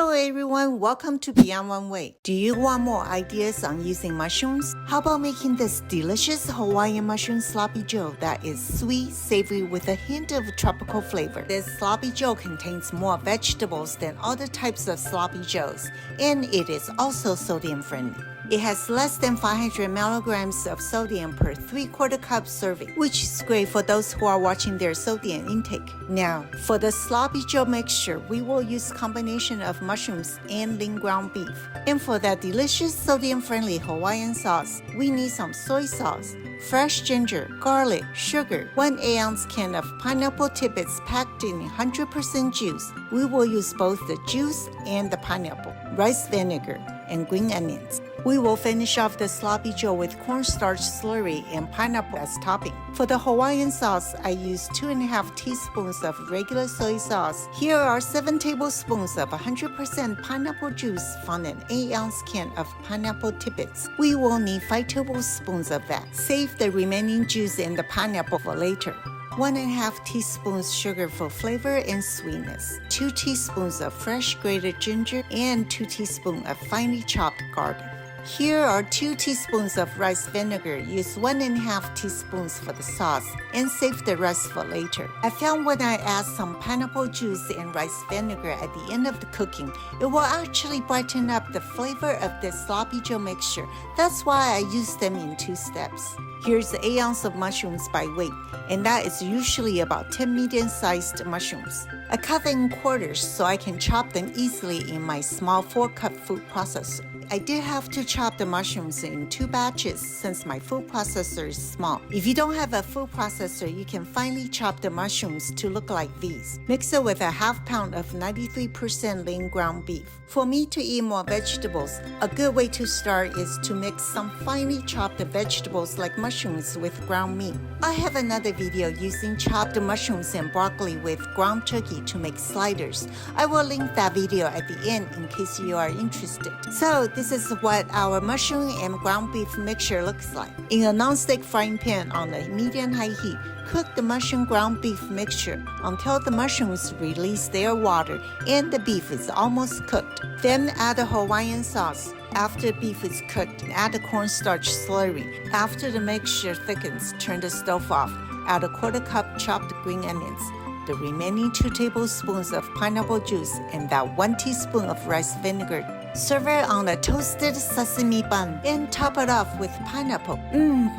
Hello everyone, welcome to Beyond One Way. Do you want more ideas on using mushrooms? How about making this delicious Hawaiian mushroom sloppy joe that is sweet, savory with a hint of tropical flavor? This sloppy joe contains more vegetables than other types of sloppy joes, and it is also sodium friendly. It has less than 500 milligrams of sodium per 3/4 cup serving, which is great for those who are watching their sodium intake. Now, for the sloppy joe mixture, we will use a combination of mushrooms and lean ground beef. And for that delicious sodium-friendly Hawaiian sauce, we need some soy sauce, fresh ginger, garlic, sugar, 1 8-ounce can of pineapple tidbits packed in 100% juice. We will use both the juice and the pineapple, rice vinegar, and green onions. We will finish off the sloppy joe with cornstarch slurry and pineapple as topping. For the Hawaiian sauce, I used 2.5 teaspoons of regular soy sauce. Here are 7 tablespoons of 100% pineapple juice from an 8-ounce can of pineapple tidbits. We will need 5 tablespoons of that. Save the remaining juice and the pineapple for later. 1.5 teaspoons sugar for flavor and sweetness, 2 teaspoons of fresh grated ginger, and 2 teaspoons of finely chopped garlic. Here are 2 teaspoons of rice vinegar. Use 1.5 teaspoons for the sauce and save the rest for later. I found when I add some pineapple juice and rice vinegar at the end of the cooking, it will actually brighten up the flavor of the sloppy joe mixture. That's why I use them in 2 steps. Here's 8 ounces of mushrooms by weight, and that is usually about 10 medium-sized mushrooms. I cut them in quarters so I can chop them easily in my small 4-cup food processor. I did have to chop the mushrooms in 2 batches since my food processor is small. If you don't have a food processor, you can finely chop the mushrooms to look like these. Mix it with a 1/2 pound of 93% lean ground beef. For me to eat more vegetables, a good way to start is to mix some finely chopped vegetables like mushrooms with ground meat. I have another video using chopped mushrooms and broccoli with ground turkey to make sliders. I will link that video at the end in case you are interested. So this is what our mushroom and ground beef mixture looks like. In a non-stick frying pan on a medium-high heat, cook the mushroom ground beef mixture until the mushrooms release their water and the beef is almost cooked. Then add the Hawaiian sauce. After beef is cooked, add the cornstarch slurry. After the mixture thickens, turn the stove off. Add a 1/4 cup chopped green onions, the remaining 2 tablespoons of pineapple juice, and that 1 teaspoon of rice vinegar. Serve it on a toasted sesame bun and top it off with pineapple.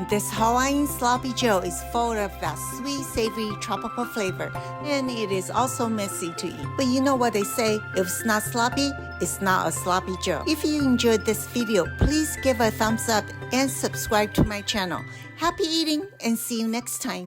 This Hawaiian sloppy joe is full of that sweet, savory, tropical flavor, and it is also messy to eat. But you know what they say, if it's not sloppy, it's not a sloppy joe. If you enjoyed this video, please give a thumbs up and subscribe to my channel. Happy eating and see you next time.